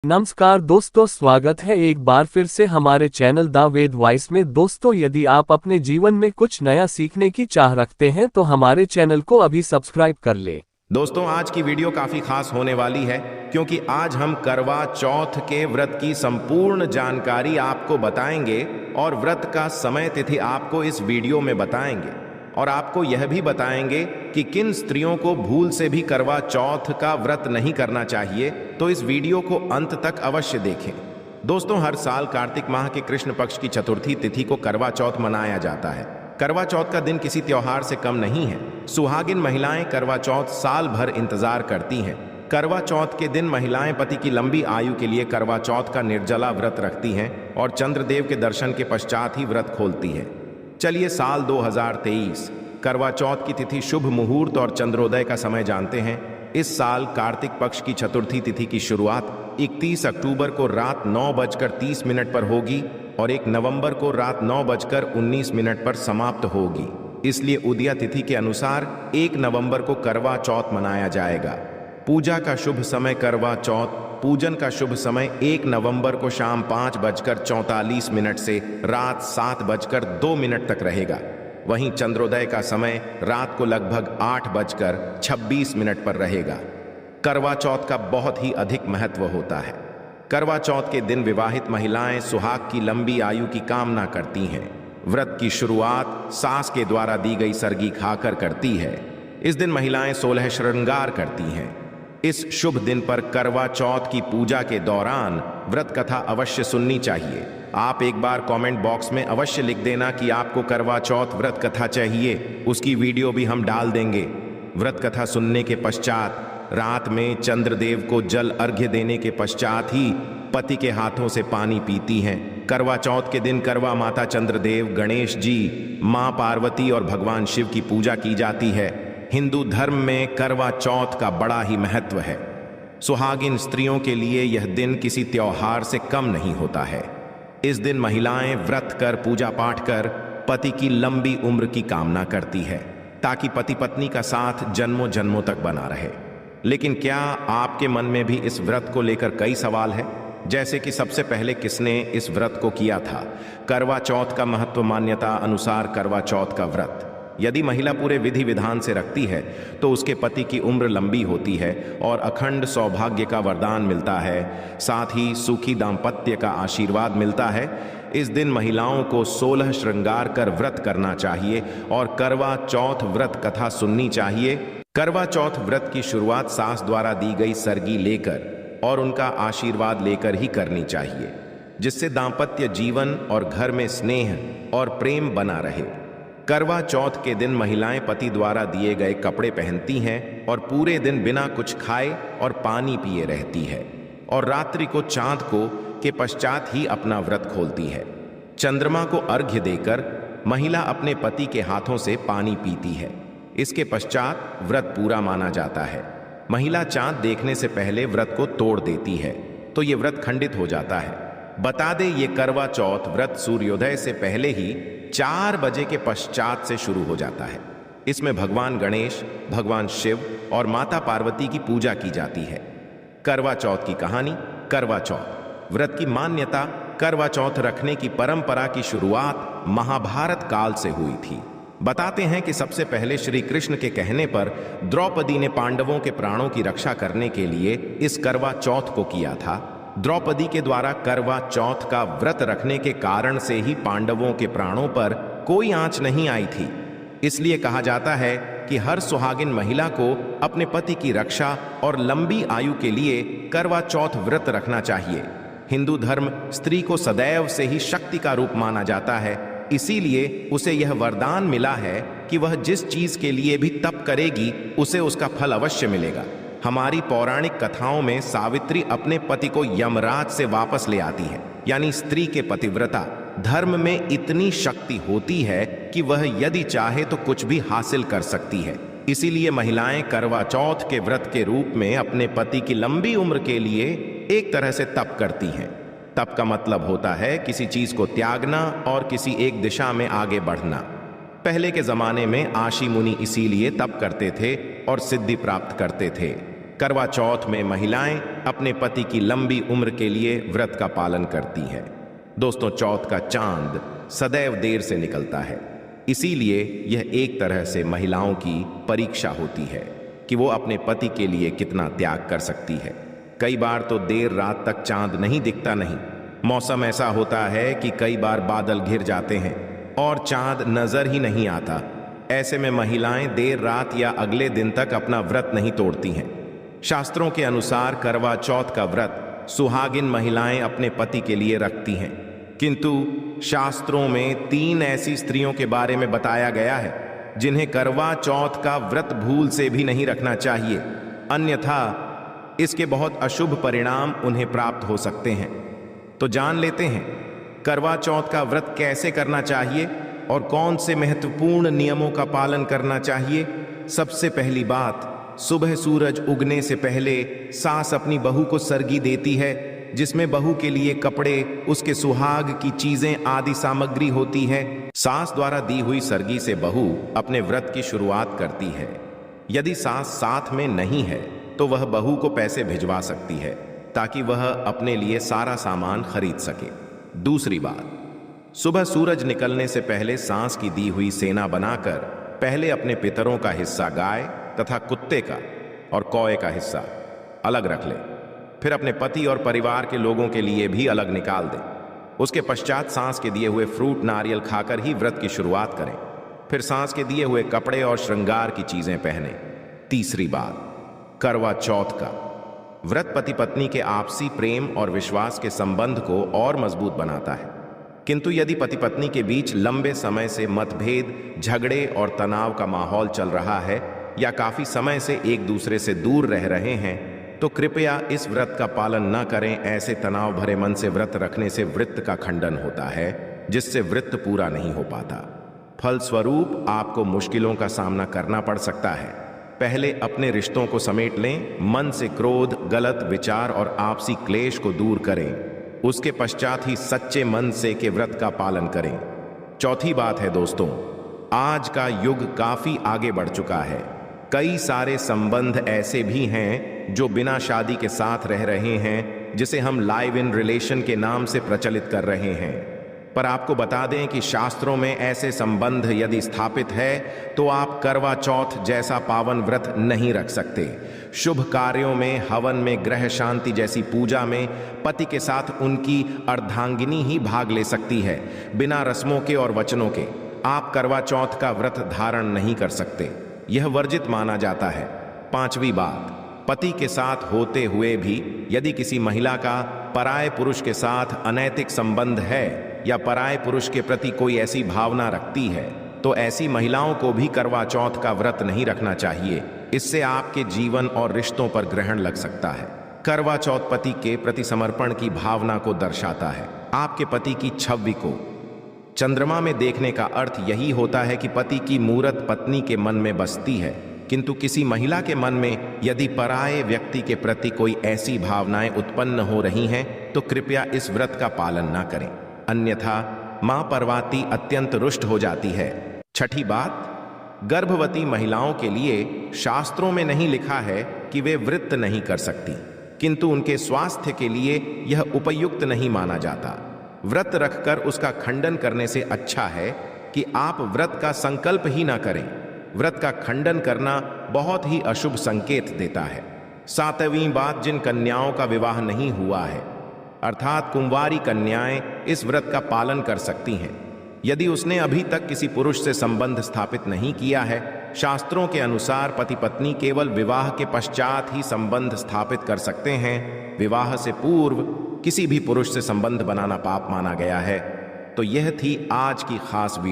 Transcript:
नमस्कार दोस्तों, स्वागत है एक बार फिर से हमारे चैनल द वेद वॉइस में। दोस्तों, यदि आप अपने जीवन में कुछ नया सीखने की चाह रखते हैं तो हमारे चैनल को अभी सब्सक्राइब कर ले। दोस्तों, आज की वीडियो काफी खास होने वाली है क्योंकि आज हम करवा चौथ के व्रत की संपूर्ण जानकारी आपको बताएंगे और व्रत का समय तिथि आपको इस वीडियो में बताएंगे और आपको यह भी बताएंगे कि किन स्त्रियों को भूल से भी करवा चौथ का व्रत नहीं करना चाहिए। तो इस वीडियो को अंत तक अवश्य देखें। दोस्तों, हर साल कार्तिक माह के कृष्ण पक्ष की चतुर्थी तिथि को करवा चौथ मनाया जाता है। करवा चौथ का दिन किसी त्योहार से कम नहीं है। सुहागिन महिलाएं करवा चौथ साल भर इंतजार करती हैं। करवा चौथ के दिन महिलाएं पति की लंबी आयु के लिए करवा चौथ का निर्जला व्रत रखती हैं और चंद्रदेव के दर्शन के पश्चात ही व्रत खोलती हैं। चलिए साल 2023 करवा चौथ की तिथि, शुभ मुहूर्त और चंद्रोदय का समय जानते हैं। इस साल कार्तिक पक्ष की चतुर्थी तिथि की शुरुआत 31 अक्टूबर को रात 9:30 पर होगी और 1 नवंबर को रात 9:19 पर समाप्त होगी। इसलिए उदया तिथि के अनुसार 1 नवंबर को करवा चौथ मनाया जाएगा। पूजा का शुभ समय करवा चौथ पूजन का शुभ समय 1 नवंबर को शाम 5:44 से रात 7:02 तक रहेगा। वहीं चंद्रोदय का समय रात को लगभग 8:26 पर रहेगा। करवा चौथ का बहुत ही अधिक महत्व होता है। करवा चौथ के दिन विवाहित महिलाएं सुहाग की लंबी आयु की कामना करती हैं। व्रत की शुरुआत सास के द्वारा दी गई सरगी खाकर करती है। इस दिन महिलाएं 16 श्रृंगार करती हैं। इस शुभ दिन पर करवा चौथ की पूजा के दौरान व्रत कथा अवश्य सुननी चाहिए। आप एक बार कमेंट बॉक्स में अवश्य लिख देना कि आपको करवा चौथ व्रत कथा चाहिए, उसकी वीडियो भी हम डाल देंगे। व्रत कथा सुनने के पश्चात रात में चंद्रदेव को जल अर्घ्य देने के पश्चात ही पति के हाथों से पानी पीती हैं। करवा चौथ के दिन करवा माता चंद्रदेव, गणेश जी, मां पार्वती और भगवान शिव की पूजा की जाती है। हिंदू धर्म में करवा चौथ का बड़ा ही महत्व है। सुहागिन स्त्रियों के लिए यह दिन किसी त्योहार से कम नहीं होता है। इस दिन महिलाएं व्रत कर, पूजा पाठ कर पति की लंबी उम्र की कामना करती है ताकि पति पत्नी का साथ जन्मों जन्मों तक बना रहे। लेकिन क्या आपके मन में भी इस व्रत को लेकर कई सवाल है, जैसे कि सबसे पहले किसने इस व्रत को किया था? करवा चौथ का महत्व। मान्यता अनुसार करवा चौथ का व्रत यदि महिला पूरे विधि विधान से रखती है तो उसके पति की उम्र लंबी होती है और अखंड सौभाग्य का वरदान मिलता है। साथ ही सुखी दाम्पत्य का आशीर्वाद मिलता है। इस दिन महिलाओं को 16 श्रृंगार कर व्रत करना चाहिए और करवा चौथ व्रत कथा सुननी चाहिए। करवा चौथ व्रत की शुरुआत सास द्वारा दी गई सरगी लेकर और उनका आशीर्वाद लेकर ही करनी चाहिए, जिससे दाम्पत्य जीवन और घर में स्नेह और प्रेम बना रहे। करवा चौथ के दिन महिलाएं पति द्वारा दिए गए कपड़े पहनती हैं और पूरे दिन बिना कुछ खाए और पानी पिए रहती है और रात्रि को चांद को के पश्चात ही अपना व्रत खोलती है। चंद्रमा को अर्घ्य देकर महिला अपने पति के हाथों से पानी पीती है। इसके पश्चात व्रत पूरा माना जाता है। महिला चांद देखने से पहले व्रत को तोड़ देती है तो ये व्रत खंडित हो जाता है। बता दें, ये करवा चौथ व्रत सूर्योदय से पहले ही 4 बजे के पश्चात से शुरू हो जाता है। इसमें भगवान गणेश, भगवान शिव और माता पार्वती की पूजा की जाती है। करवा चौथ की कहानी। करवा चौथ व्रत की मान्यता। करवा चौथ रखने की परंपरा की शुरुआत महाभारत काल से हुई थी। बताते हैं कि सबसे पहले श्री कृष्ण के कहने पर द्रौपदी ने पांडवों के प्राणों की रक्षा करने के लिए इस करवा चौथ को किया था। द्रौपदी के द्वारा करवा चौथ का व्रत रखने के कारण से ही पांडवों के प्राणों पर कोई आंच नहीं आई थी। इसलिए कहा जाता है कि हर सुहागिन महिला को अपने पति की रक्षा और लंबी आयु के लिए करवा चौथ व्रत रखना चाहिए। हिंदू धर्म स्त्री को सदैव से ही शक्ति का रूप माना जाता है, इसीलिए उसे यह वरदान मिला है कि वह जिस चीज के लिए भी तप करेगी उसे उसका फल अवश्य मिलेगा। हमारी पौराणिक कथाओं में सावित्री अपने पति को यमराज से वापस ले आती है, यानी स्त्री के पतिव्रता धर्म में इतनी शक्ति होती है कि वह यदि चाहे तो कुछ भी हासिल कर सकती है। इसीलिए महिलाएं करवा चौथ के व्रत के रूप में अपने पति की लंबी उम्र के लिए एक तरह से तप करती हैं। तप का मतलब होता है किसी चीज को त्यागना और किसी एक दिशा में आगे बढ़ना। पहले के जमाने में आशी मुनि इसीलिए तप करते थे और सिद्धि प्राप्त करते थे। करवा चौथ में महिलाएं अपने पति की लंबी उम्र के लिए व्रत का पालन करती हैं। दोस्तों, चौथ का चांद सदैव देर से निकलता है, इसीलिए यह एक तरह से महिलाओं की परीक्षा होती है कि वो अपने पति के लिए कितना त्याग कर सकती है। कई बार तो देर रात तक चांद नहीं दिखता नहीं, मौसम ऐसा होता है कि कई बार बादल घिर जाते हैं और चांद नजर ही नहीं आता। ऐसे में महिलाएं देर रात या अगले दिन तक अपना व्रत नहीं तोड़ती हैं। शास्त्रों के अनुसार करवा चौथ का व्रत सुहागिन महिलाएं अपने पति के लिए रखती हैं, किंतु शास्त्रों में 3 ऐसी स्त्रियों के बारे में बताया गया है जिन्हें करवा चौथ का व्रत भूल से भी नहीं रखना चाहिए, अन्यथा इसके बहुत अशुभ परिणाम उन्हें प्राप्त हो सकते हैं। तो जान लेते हैं करवा चौथ का व्रत कैसे करना चाहिए और कौन से महत्वपूर्ण नियमों का पालन करना चाहिए। सबसे पहली बात, सुबह सूरज उगने से पहले सास अपनी बहू को सरगी देती है, जिसमें बहू के लिए कपड़े, उसके सुहाग की चीजें आदि सामग्री होती है। सास द्वारा दी हुई सरगी से बहू अपने व्रत की शुरुआत करती है। यदि सास साथ में नहीं है तो वह बहू को पैसे भिजवा सकती है ताकि वह अपने लिए सारा सामान खरीद सके। दूसरी बात, सुबह सूरज निकलने से पहले सास की दी हुई सेना बनाकर पहले अपने पितरों का हिस्सा गाय तथा कुत्ते का और कौए का हिस्सा अलग रख ले, फिर अपने पति और परिवार के लोगों के लिए भी अलग निकाल दे। उसके पश्चात सांस के दिए हुए फ्रूट नारियल खाकर ही व्रत की शुरुआत करें, फिर सांस के दिए हुए कपड़े और श्रृंगार की चीजें पहने। तीसरी बात, करवा चौथ का व्रत पति पत्नी के आपसी प्रेम और विश्वास के संबंध को और मजबूत बनाता है, किंतु यदि पति पत्नी के बीच लंबे समय से मतभेद, झगड़े और तनाव का माहौल चल रहा है या काफी समय से एक दूसरे से दूर रह रहे हैं तो कृपया इस व्रत का पालन न करें। ऐसे तनाव भरे मन से व्रत रखने से व्रत का खंडन होता है, जिससे व्रत पूरा नहीं हो पाता। फलस्वरूप आपको मुश्किलों का सामना करना पड़ सकता है। पहले अपने रिश्तों को समेट लें, मन से क्रोध, गलत विचार और आपसी क्लेश को दूर करें, उसके पश्चात ही सच्चे मन से के व्रत का पालन करें। चौथी बात है दोस्तों, आज का युग काफी आगे बढ़ चुका है। कई सारे संबंध ऐसे भी हैं जो बिना शादी के साथ रह रहे हैं, जिसे हम लाइव इन रिलेशन के नाम से प्रचलित कर रहे हैं। पर आपको बता दें कि शास्त्रों में ऐसे संबंध यदि स्थापित है तो आप करवा चौथ जैसा पावन व्रत नहीं रख सकते। शुभ कार्यों में, हवन में, ग्रह शांति जैसी पूजा में पति के साथ उनकी अर्धांगिनी ही भाग ले सकती है। बिना रस्मों के और वचनों के आप करवा चौथ का व्रत धारण नहीं कर सकते, यह वर्जित माना जाता है। पांचवी बात, पति के साथ होते हुए भी यदि किसी महिला का पराये पुरुष के साथ अनैतिक संबंध है या पराये पुरुष के प्रति कोई ऐसी भावना रखती है तो ऐसी महिलाओं को भी करवा चौथ का व्रत नहीं रखना चाहिए। इससे आपके जीवन और रिश्तों पर ग्रहण लग सकता है। करवा चौथ पति के प्रति समर्पण की भावना को दर्शाता है। आपके पति की छवि को चंद्रमा में देखने का अर्थ यही होता है कि पति की मूरत पत्नी के मन में बसती है, किंतु किसी महिला के मन में यदि पराये व्यक्ति के प्रति कोई ऐसी भावनाएं उत्पन्न हो रही हैं तो कृपया इस व्रत का पालन न करें, अन्यथा मां पार्वती अत्यंत रुष्ट हो जाती है। छठी बात, गर्भवती महिलाओं के लिए शास्त्रों में नहीं लिखा है कि वे व्रत नहीं कर सकती, किंतु उनके स्वास्थ्य के लिए यह उपयुक्त नहीं माना जाता। व्रत रखकर उसका खंडन करने से अच्छा है कि आप व्रत का संकल्प ही ना करें। व्रत का खंडन करना बहुत ही अशुभ संकेत देता है। सातवीं बात, जिन कन्याओं का विवाह नहीं हुआ है अर्थात कुंवारी कन्याएं इस व्रत का पालन कर सकती हैं यदि उसने अभी तक किसी पुरुष से संबंध स्थापित नहीं किया है। शास्त्रों के अनुसार पति पत्नी केवल विवाह के पश्चात ही संबंध स्थापित कर सकते हैं। विवाह से पूर्व किसी भी पुरुष से संबंध बनाना पाप माना गया है। तो यह थी आज की खास वीडियो।